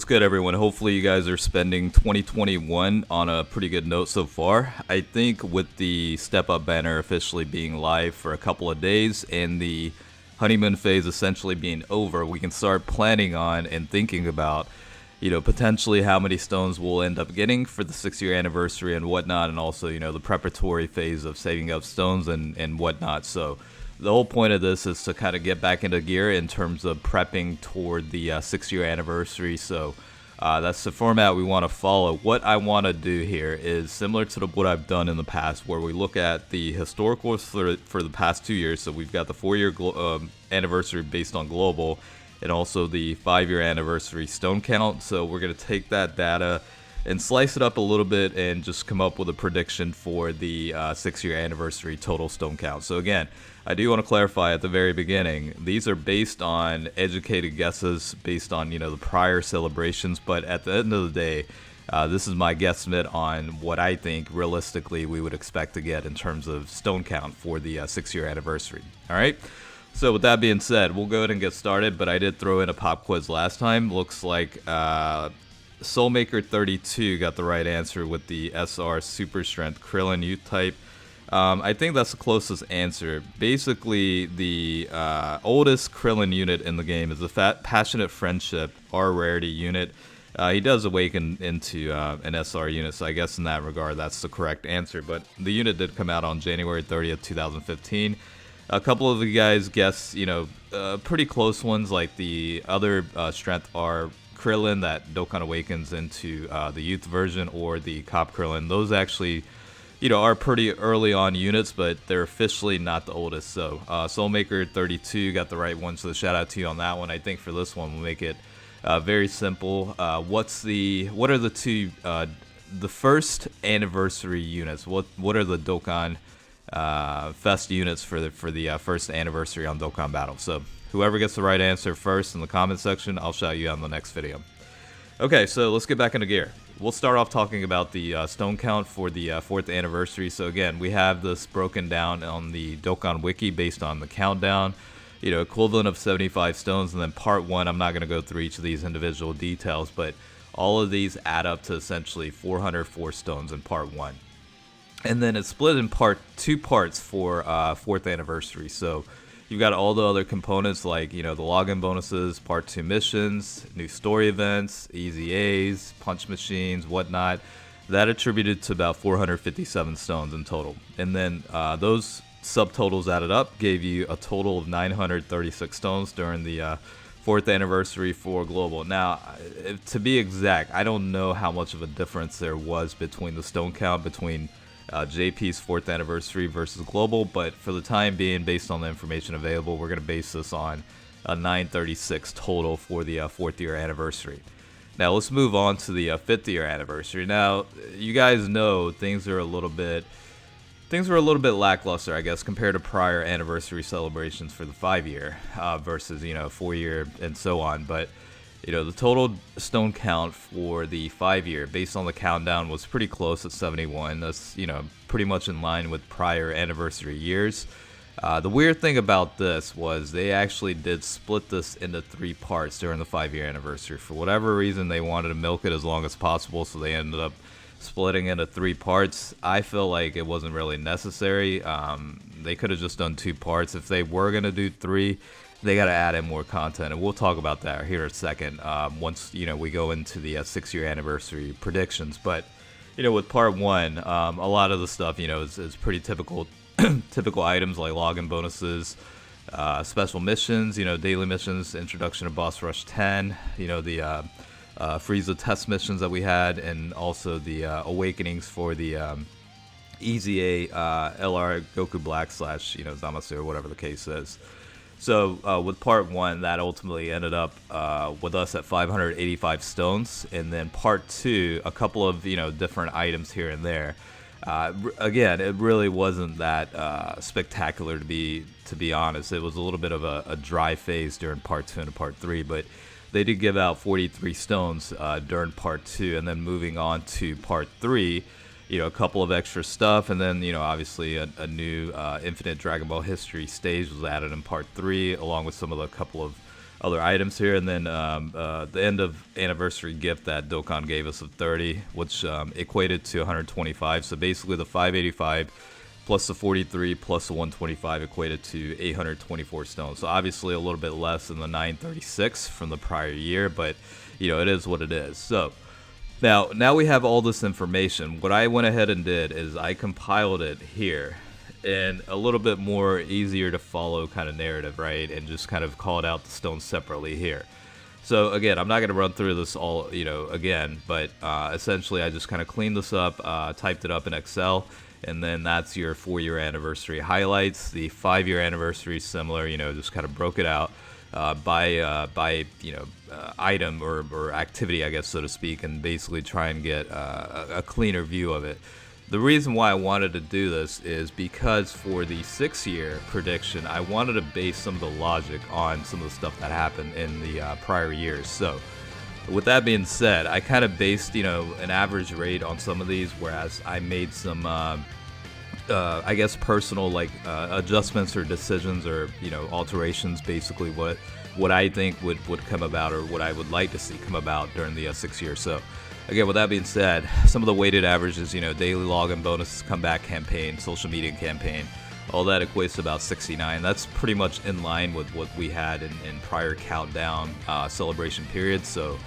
good, everyone? Hopefully, you guys are spending 2021 on a pretty good note so far. I think with the Step Up banner officially being live for a couple of days and the honeymoon phase essentially being over, we can start planning on and thinking about, potentially how many stones we'll end up getting for the 6-year anniversary and whatnot, and also, the preparatory phase of saving up stones and whatnot. So the whole point of this is to kind of get back into gear in terms of prepping toward the 6-year anniversary. So that's the format we want to follow. What I want to do here is similar to what I've done in the past, where we look at the historicals for the past 2 years. So we've got the 4-year anniversary based on global, and also the 5-year anniversary stone count. So we're going to take that data and slice it up a little bit and just come up with a prediction for the 6-year anniversary total stone count. So again, I do want to clarify at the very beginning, these are based on educated guesses based on, the prior celebrations. But at the end of the day, this is my guesstimate on what I think realistically we would expect to get in terms of stone count for the 6-year anniversary. All right. So with that being said, we'll go ahead and get started, but I did throw in a pop quiz last time. Looks like Soulmaker32 got the right answer with the SR Super Strength Krillin Youth type. I think that's the closest answer. Basically, the oldest Krillin unit in the game is the Passionate Friendship R Rarity unit. He does awaken into an SR unit, so I guess in that regard, that's the correct answer. But the unit did come out on January 30th, 2015. A couple of you guys guessed, pretty close ones, like the other strength are Krillin that Dokkan awakens into the youth version, or the Cop Krillin. Those actually, are pretty early on units, but they're officially not the oldest. So Soulmaker32 got the right one, so shout out to you on that one. I think for this one, we'll make it very simple. What are the two, the first anniversary units? What are the Dokkan Fest units for the first anniversary on Dokkan Battle? So whoever gets the right answer first in the comment section, I'll shout you out in the next video. Okay, so let's get back into gear. We'll start off talking about the stone count for the 4th anniversary. So again, we have this broken down on the Dokkan Wiki based on the countdown, equivalent of 75 stones. And then part 1, I'm not going to go through each of these individual details, but all of these add up to essentially 404 stones in part 1. And then it's split in two parts for 4th anniversary. So you've got all the other components like, the login bonuses, part 2 missions, new story events, easy A's, punch machines, whatnot. That attributed to about 457 stones in total. And then those subtotals added up gave you a total of 936 stones during the 4th anniversary for global. Now, to be exact, I don't know how much of a difference there was between the stone count between JP's 4th anniversary versus global, but for the time being, based on the information available, we're going to base this on a 936 total for the 4th year anniversary. Now let's move on to the 5th year anniversary. Now, you guys know things were a little bit lackluster, I guess, compared to prior anniversary celebrations for the 5-year versus 4-year and so on. But the total stone count for the 5-year, based on the countdown, was pretty close at 71. That's, pretty much in line with prior anniversary years. The weird thing about this was they actually did split this into 3 parts during the 5-year anniversary. For whatever reason, they wanted to milk it as long as possible, so they ended up splitting into 3 parts. I feel like it wasn't really necessary. They could have just done 2 parts. If they were going to do 3, they got to add in more content, and we'll talk about that here in a second once we go into the 6-year anniversary predictions. But with part 1, a lot of the stuff is pretty typical items like login bonuses, special missions, daily missions, introduction to Boss Rush 10, the Frieza test missions that we had, and also the awakenings for the Easy A LR Goku Black / Zamasu, or whatever the case is. So with part 1, that ultimately ended up with us at 585 stones, and then part 2, a couple of different items here and there. Again, it really wasn't that spectacular to be honest. It was a little bit of a dry phase during part 2 and part 3, but they did give out 43 stones during part 2, and then moving on to part 3. A couple of extra stuff, and then, obviously a new Infinite Dragon Ball History stage was added in part 3, along with some of the couple of other items here, and then the end of anniversary gift that Dokkan gave us of 30, which equated to 125. So basically, the 585 plus the 43 plus the 125 equated to 824 stones. So obviously a little bit less than the 936 from the prior year, but it is what it is. So now we have all this information. What I went ahead and did is I compiled it here in a little bit more easier to follow kind of narrative, right? And just kind of called out the stones separately here. So again, I'm not going to run through this all, again, but essentially I just kind of cleaned this up, typed it up in Excel, and then that's your 4-year anniversary highlights. The 5-year anniversary, similar, just kind of broke it out by item or activity, I guess, so to speak, and basically try and get a cleaner view of it. The reason why I wanted to do this is because for the 6-year prediction, I wanted to base some of the logic on some of the stuff that happened in the prior years. So with that being said, I kind of based, an average rate on some of these, whereas I made some, I guess, personal adjustments or decisions or, alterations, basically what I think would come about or what I would like to see come about during the 6 years. So again, with that being said, some of the weighted averages, daily login bonuses, comeback campaign, social media campaign, all that equates to about 69. That's pretty much in line with what we had in prior countdown celebration periods. So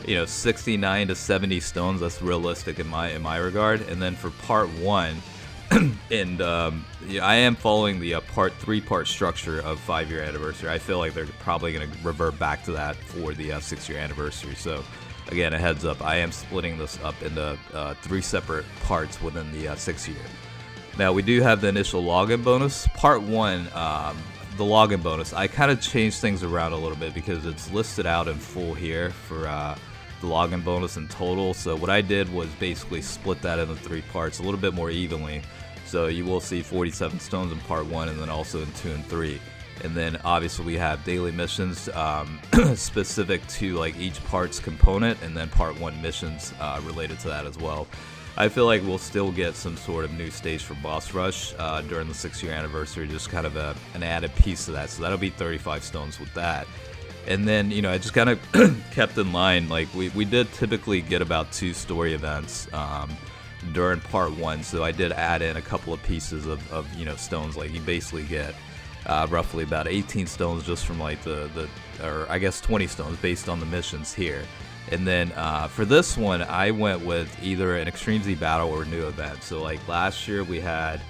69 to 70 stones, that's realistic in my regard. And then for part 1, and I am following the three-part structure of 5-year anniversary. I feel like they're probably going to revert back to that for the 6-year anniversary. So again, a heads up, I am splitting this up into 3 separate parts within the 6 year. Now we do have the initial login bonus. Part 1, the login bonus, I kind of changed things around a little bit because it's listed out in full here for the login bonus in total. So what I did was basically split that into 3 parts a little bit more evenly. So you will see 47 stones in part 1 and then also in 2 and 3. And then obviously we have daily missions specific to each part's component, and then part 1 missions related to that as well. I feel like we'll still get some sort of new stage for Boss Rush during the 6-year anniversary, just kind of an added piece to that. So that'll be 35 stones with that. And then, I just kind of kept in line, we did typically get about 2 story events during part 1. So I did add in a couple of pieces of stones. You basically get roughly about 18 stones just from or I guess 20 stones based on the missions here. And then for this one, I went with either an Extreme Z battle or a new event. So last year we had,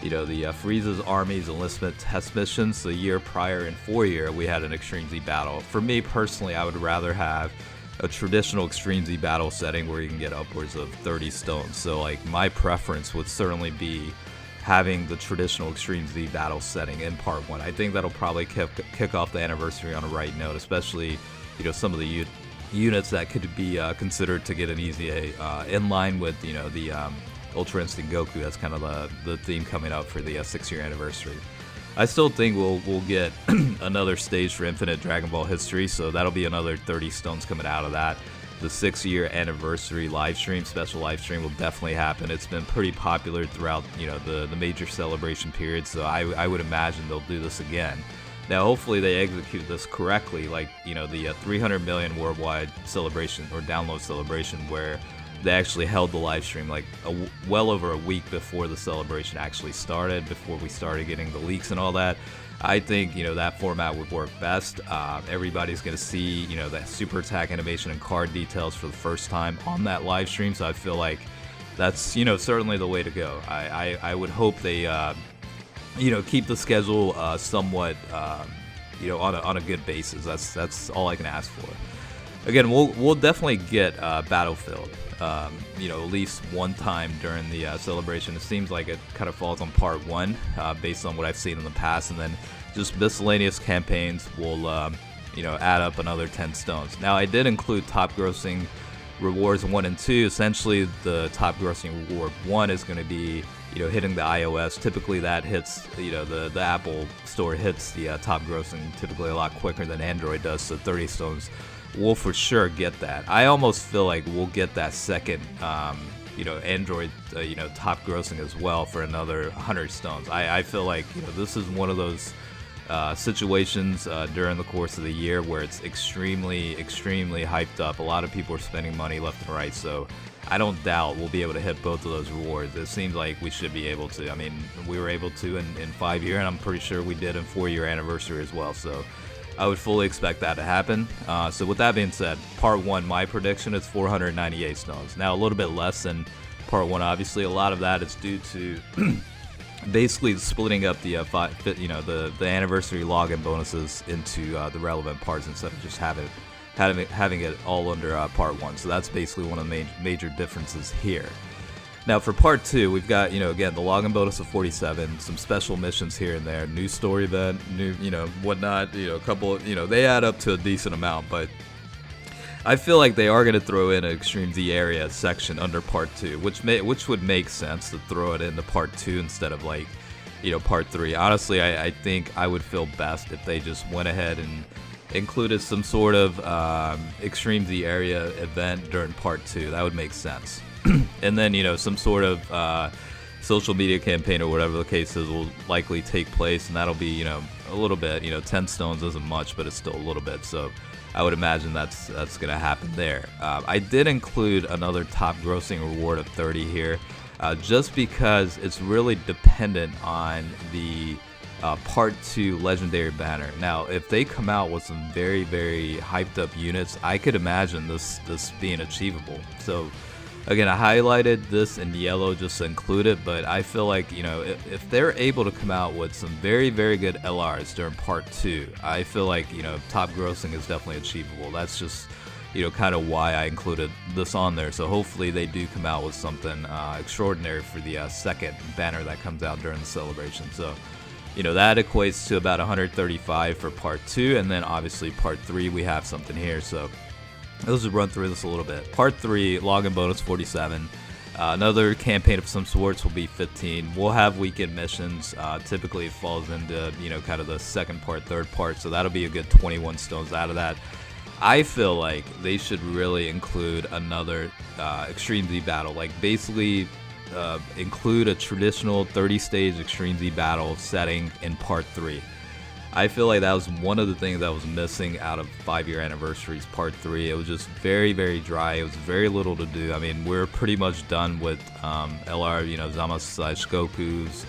the Frieza's Army's enlistment test missions. The year prior in 4-year, we had an Extreme Z battle. For me personally, I would rather have a traditional Extreme Z battle setting where you can get upwards of 30 stones. So my preference would certainly be having the traditional Extreme Z battle setting in part 1. I think that'll probably kick off the anniversary on a right note, especially some of the units that could be considered to get an easy A in line with the Ultra Instinct Goku. That's kind of the theme coming up for the 6-year anniversary. I still think we'll get another stage for Infinite Dragon Ball history, so that'll be another 30 stones coming out of that. The 6-year anniversary special live stream will definitely happen. It's been pretty popular throughout the major celebration period, so I would imagine they'll do this again. Now hopefully they execute this correctly, the 300 million worldwide celebration or download celebration, where they actually held the live stream well over a week before the celebration actually started, before we started getting the leaks and all that. I think that format would work best. Everybody's going to see that super attack animation and card details for the first time on that live stream, so I feel like that's certainly the way to go. I would hope they keep the schedule somewhat on a good basis. That's all I can ask for. Again, we'll definitely get Battlefield at least one time during the celebration. It seems like it kind of falls on part 1 based on what I've seen in the past, and then just miscellaneous campaigns will add up another 10 stones. Now I did include top grossing rewards 1 and 2. Essentially the top grossing reward 1 is going to be hitting the iOS. Typically that hits the Apple store hits the top grossing typically a lot quicker than Android does, so 30 stones we'll for sure get that. I almost feel like we'll get that second Android top grossing as well for another 100 stones. I feel like this is one of those situations during the course of the year where it's extremely hyped up. A lot of people are spending money left and right, so I don't doubt we'll be able to hit both of those rewards. It seems like we should be able to. I mean, we were able to in 5-year, and I'm pretty sure we did in 4-year anniversary as well, so I would fully expect that to happen. So with that being said, part 1, my prediction is 498 stones. Now, a little bit less than part 1, obviously. A lot of that is due to basically splitting up the the anniversary login bonuses into the relevant parts instead of just having it all under part 1. So that's basically one of the major differences here. Now for part 2, we've got, again, the login bonus of 47, some special missions here and there, new story event, new, whatnot, a couple, they add up to a decent amount, but I feel like they are going to throw in an Extreme Z area section under part 2, which would make sense to throw it into part 2 instead of part 3. Honestly, I think I would feel best if they just went ahead and included some sort of Extreme Z area event during part 2. That would make sense. And then, some sort of social media campaign or whatever the case is will likely take place, and that'll be, a little bit, 10 stones isn't much, but it's still a little bit. So I would imagine that's going to happen there. I did include another top grossing reward of 30 here, just because it's really dependent on the part 2 legendary banner. Now, if they come out with some very hyped up units, I could imagine this being achievable. So again, I highlighted this in yellow just to include it, but I feel like, if they're able to come out with some very good LRs during part 2, I feel like, top grossing is definitely achievable. That's just, kind of why I included this on there. So hopefully they do come out with something extraordinary for the second banner that comes out during the celebration. So, that equates to about 135 for part 2, and then obviously part 3, we have something here. So let's just run through this a little bit. Part 3, login bonus 47. Another campaign of some sorts will be 15. We'll have weekend missions. Typically it falls into, kind of the second part, third part. So that'll be a good 21 stones out of that. I feel like they should really include another Extreme Z battle. Like basically include a traditional 30-stage Extreme Z battle setting in part 3. I feel like that was one of the things that was missing out of 5-year anniversaries part 3. It was just very dry. It was very little to do. I mean, we're pretty much done with LR, Zama/Goku's,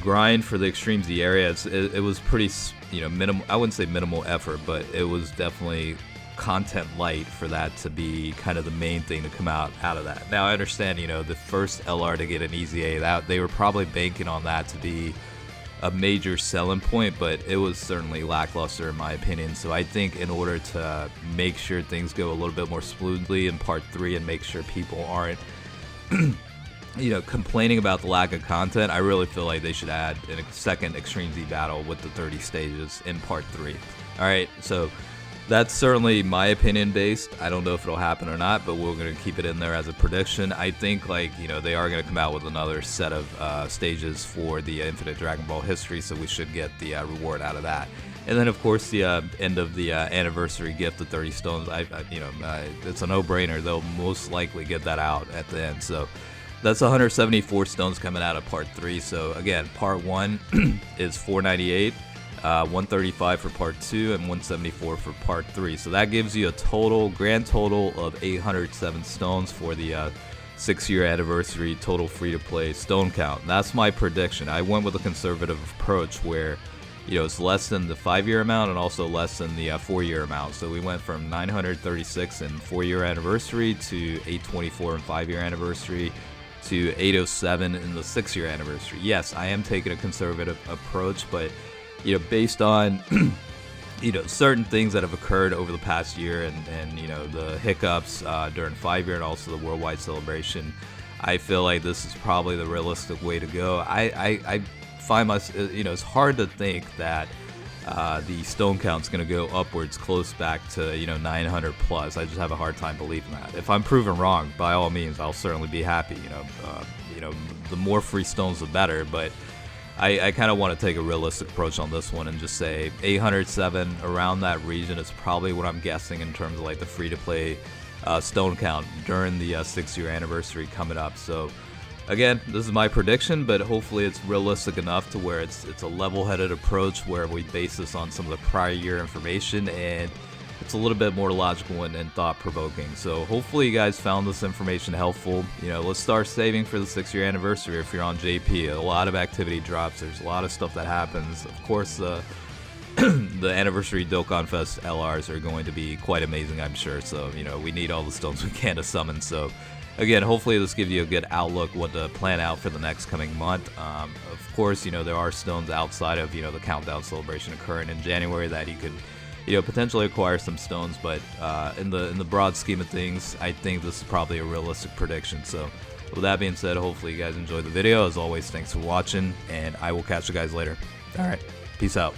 grind for the Extreme Z area. It was pretty, minimal. I wouldn't say minimal effort, but it was definitely content light for that to be kind of the main thing to come out of that. Now I understand, the first LR to get an easy A, that they were probably banking on that to be a major selling point, but it was certainly lackluster in my opinion. So I think in order to make sure things go a little bit more smoothly in part 3 and make sure people aren't complaining about the lack of content, I really feel like they should add a second Extreme Z battle with the 30 stages in part 3. Alright, so that's certainly my opinion based. I don't know if it'll happen or not, but we're going to keep it in there as a prediction. I think they are going to come out with another set of stages for the Infinite Dragon Ball history, so we should get the reward out of that. And then of course the end of the anniversary gift of 30 stones. It's a no-brainer. They'll most likely get that out at the end. So that's 174 stones coming out of part 3. So again, part 1 is 498. 135 for part 2 and 174 for part 3. So that gives you a grand total of 807 stones for the 6-year anniversary total free-to-play stone count. And that's my prediction. I went with a conservative approach where it's less than the 5-year amount and also less than the 4-year amount. So we went from 936 in 4-year anniversary to 824 in 5-year anniversary to 807 in the 6-year anniversary. Yes, I am taking a conservative approach, but based on, certain things that have occurred over the past year and the hiccups during 5-year and also the worldwide celebration, I feel like this is probably the realistic way to go. I find myself, it's hard to think that the stone count's going to go upwards close back to, 900 plus. I just have a hard time believing that. If I'm proven wrong, by all means, I'll certainly be happy. The more free stones, the better, but I kind of want to take a realistic approach on this one and just say 807 around that region is probably what I'm guessing in terms of like the free-to-play stone count during the 6-year anniversary coming up. So Again, this is my prediction, but hopefully it's realistic enough to where it's a level-headed approach where we base this on some of the prior year information, and it's a little bit more logical and thought-provoking. So hopefully you guys found this information helpful. You know, let's start saving for the 6-year anniversary if you're on JP. A lot of activity drops. There's a lot of stuff that happens. Of course, the anniversary Dokkan Fest LRs are going to be quite amazing, I'm sure. So, you know, we need all the stones we can to summon. So, again, hopefully this gives you a good outlook what to plan out for the next coming month. Of course, you know, there are stones outside of, you know, the countdown celebration occurring in January that you could, you know, potentially acquire some stones, but in the broad scheme of things, I think this is probably a realistic prediction. So with that being said, hopefully you guys enjoyed the video. As always, thanks for watching, and I will catch you guys later. All right, peace out.